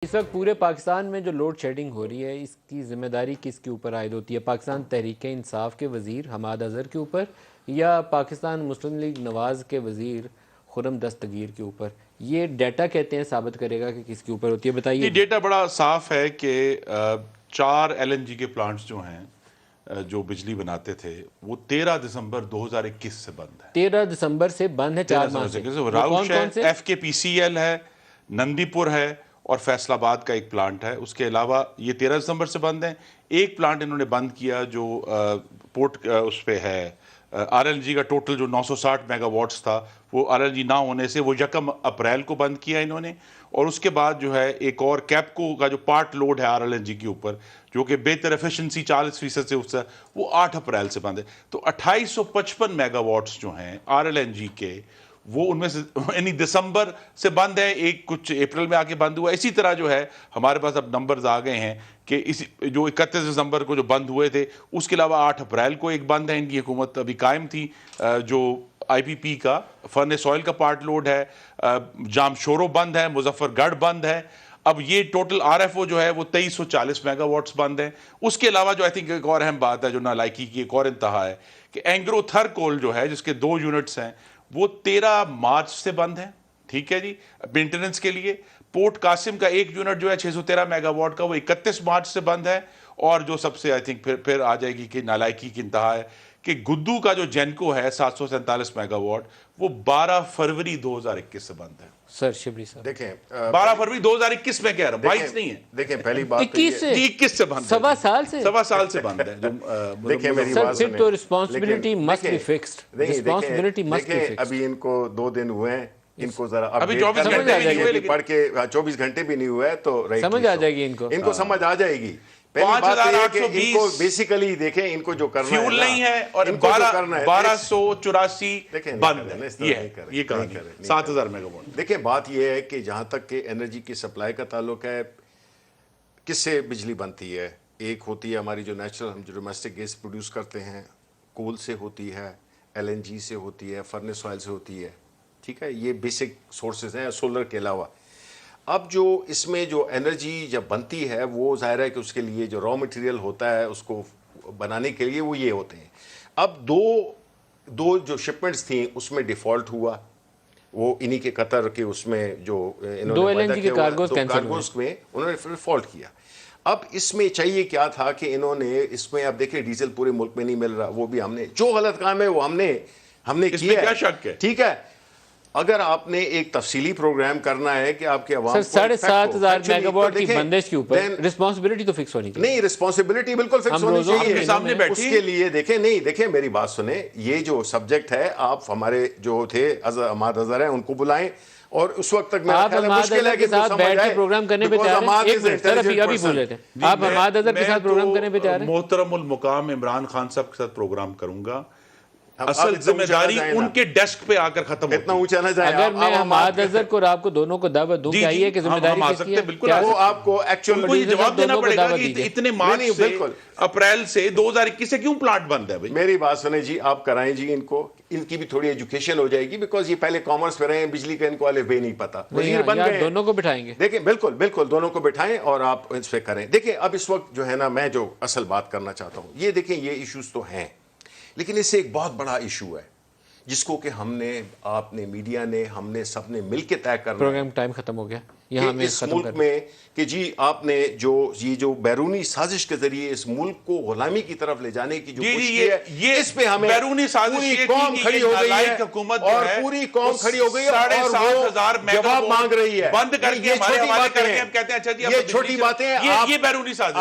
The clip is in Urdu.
اس وقت پورے پاکستان میں جو لوڈ شیڈنگ ہو رہی ہے اس کی ذمہ داری کس کے اوپر عائد ہوتی ہے؟ پاکستان تحریک انصاف کے وزیر حماد اظہر کے اوپر یا پاکستان مسلم لیگ نواز کے وزیر خرم دستگیر کے اوپر؟ یہ ڈیٹا کہتے ہیں ثابت کرے گا کہ کس کے اوپر ہوتی ہے، بتائیے۔ یہ ڈیٹا بڑا صاف ہے کہ 4 LNG کے پلانٹس جو ہیں جو بجلی بناتے تھے وہ 13 دسمبر 2021 سے بند ہے۔ 13 دسمبر سے بند ہے، 4 ماہ سے۔ راؤش ہے، FKPCL ہے، نندی پور ہے اور فیصل آباد کا ایک پلانٹ ہے۔ اس کے علاوہ یہ 13 دسمبر سے بند ہیں۔ ایک پلانٹ انہوں نے بند کیا جو پورٹ اس پہ ہے، RLNG کا ٹوٹل جو 960 میگا واٹس تھا وہ RLNG نہ ہونے سے وہ 1 اپریل کو بند کیا انہوں نے۔ اور اس کے بعد جو ہے ایک اور کیپکو کا جو پارٹ لوڈ ہے RLNG کے اوپر جو کہ بہتر ایفیشنسی 40% سے اس سے وہ 8 اپریل سے بند ہے۔ تو 2855 میگا واٹس جو ہیں RLNG کے وہ ان میں سے یعنی دسمبر سے بند ہے، ایک کچھ اپریل میں آ کے بند ہوا۔ اسی طرح جو ہے ہمارے پاس اب نمبرز آ گئے ہیں کہ جو 31 دسمبر کو جو بند ہوئے تھے اس کے علاوہ 8 اپریل کو ایک بند ہے۔ ان کی حکومت ابھی قائم تھی۔ جو IPP کا فرنس آئل کا پارٹ لوڈ ہے، جام شورو بند ہے، مظفر گڑھ بند ہے۔ اب یہ ٹوٹل RFO جو ہے وہ 2340 میگا واٹس بند ہیں۔ اس کے علاوہ جو ایک اور اہم بات ہے جو نالائکی کی ایک اور انتہا ہے کہ اینگرو تھر کول جو ہے جس کے 2 یونٹس ہیں وہ 13 مارچ سے بند ہیں، ٹھیک ہے جی، مینٹیننس کے لیے۔ پورٹ قاسم کا ایک یونٹ جو ہے 613 میگا واٹ کا وہ 31 مارچ سے بند ہے۔ اور جو سب سے پھر آ جائے گی کہ نالائکی کی انتہا ہے کہ گدو کا جو جینکو ہے 747 میگا واٹ وہ 12 فروری 2021 سے بند ہے۔ سر شبری صاحب دیکھیں 12 فروری 2021 میں کہہ رہا ہوں، 22 نہیں ہے۔ دیکھیں پہلی بات 21 سے بند ہے، سوا سال سے بند ہے۔ دیکھیں میری سر بات پھر سنیں، تو responsibility must be fixed, responsibility must be دیکھیں فکسڈ۔ ابھی ان کو 2 دن ہوئے ہیں، ان کو ذرا ابھی اپڈیٹ 24 گھنٹے بھی نہیں ہوئے، پڑھ کے 24 گھنٹے بھی نہیں ہوئے تو سمجھ آ جائے گی ان کو سمجھ آ جائے گی۔ پہلی بات یہ ہے کہ ان کو بیسیکلی دیکھیں ان کو جو کرنا ہے فیول نہیں ہے اور 1284 بند ہے، یہ کہانی ہے 7000 میگا واٹ۔ دیکھیں بات یہ ہے کہ جہاں تک کہ انرجی کی سپلائی کا تعلق ہے، کس سے بجلی بنتی ہے؟ ایک ہوتی ہے ہماری جو نیچرل ہم جو ڈومیسٹک گیس پروڈیوس کرتے ہیں، کول سے ہوتی ہے، LNG سے ہوتی ہے، فرنس آئل سے ہوتی ہے، ٹھیک ہے، یہ بیسک سورسز ہیں سولر کے علاوہ۔ اب جو اس میں جو انرجی جب بنتی ہے وہ ظاہر ہے کہ اس کے لیے جو را مٹیریل ہوتا ہے اس کو بنانے کے لیے وہ یہ ہوتے ہیں۔ اب دو جو شپمنٹس تھیں اس میں ڈیفالٹ ہوا، وہ انہی کے قطر کے اس میں جو دو LNG کے کارگوز میں انہوں نے ڈیفالٹ کیا۔ اب اس میں چاہیے کیا تھا کہ انہوں نے اس میں اب دیکھیں ڈیزل پورے ملک میں نہیں مل رہا، وہ بھی ہم نے جو غلط کام ہے وہ ہم نے کیا ہے، ٹھیک ہے۔ اگر آپ نے ایک تفصیلی پروگرام کرنا ہے کہ آپ کے عوام سر 7500 میگا واٹ کی بندش کے اوپر رسپانسبلٹی تو فکس ہونی چاہیے۔ نہیں، رسپانسبلٹی بالکل فکس ہونی چاہیے سامنے بیٹھی۔ اس کے لیے دیکھیں میری بات سنیں، یہ جو سبجیکٹ ہے آپ ہمارے جو تھے حماد اظہر ہیں ان کو بلائیں اور اس وقت تک آپ حماد اظہر کے ساتھ بیٹھ کے پروگرام کرنے پہ تیار ہیں؟ ایک منٹ سر ابھی بول رہے تھے آپ حماد اظہر کے ساتھ پروگرام کرنے پہ تیار ہیں؟ محترم المقام عمران خان صاحب کے ساتھ پروگرام کروں گا۔ اصل ذمہ داری ان کے ڈیسک پہ آ کر ختم ہوتی ہے۔ اتنا اونچا نہ جائیں۔ اگر میں حماد اظہر کو اور آپ کو دونوں کو دعوت دوں چاہیے کہ ذمہ داری کس کی ہے؟ بالکل وہ آپ کو ایکچوئل کو یہ جواب دینا پڑے گا کہ اتنے مارچ سے اپریل سے 2021 سے کیوں پلانٹ بند ہے بھائی؟ میری بات سنیں جی، آپ کرائیں جی ان کو، ان کی بھی تھوڑی ایجوکیشن ہو جائے گی، بیکاز یہ پہلے کامرس پہ رہے ہیں، بجلی کا ان کو الف بے نہیں پتا، وزیر بن گئے۔ دونوں کو بٹھائیں گے، دیکھیں بالکل دونوں کو بٹھائیں اور آپ اس پہ کریں۔ دیکھیں اب اس وقت جو ہے نا میں جو اصل بات کرنا چاہتا ہوں یہ دیکھیں یہ ایشوز تو ہیں لیکن اس سے ایک بہت بڑا ایشو ہے جس کو کہ ہم نے، آپ نے، میڈیا نے، ہم نے سب نے مل کے طے کرنا ہے۔ پروگرام ٹائم ختم ہو گیا یہاں میں اس ملک میں کہ جی آپ نے جو بیرونی سازش کے ذریعے اس ملک کو غلامی کی طرف لے جانے کی جو کوشش کی ہے، اس پہ ہمیں بیرونی سازش پوری قوم کھڑی ہو گئی ہے اور پوری قوم کھڑی ہو گئی ہے اور وہ جواب مانگ رہی ہے۔ بند کر کے ہمارے حوالے کر کے ہم کہتے ہیں اچھا جی یہ چھوٹی باتیں یہ بیرونی سازش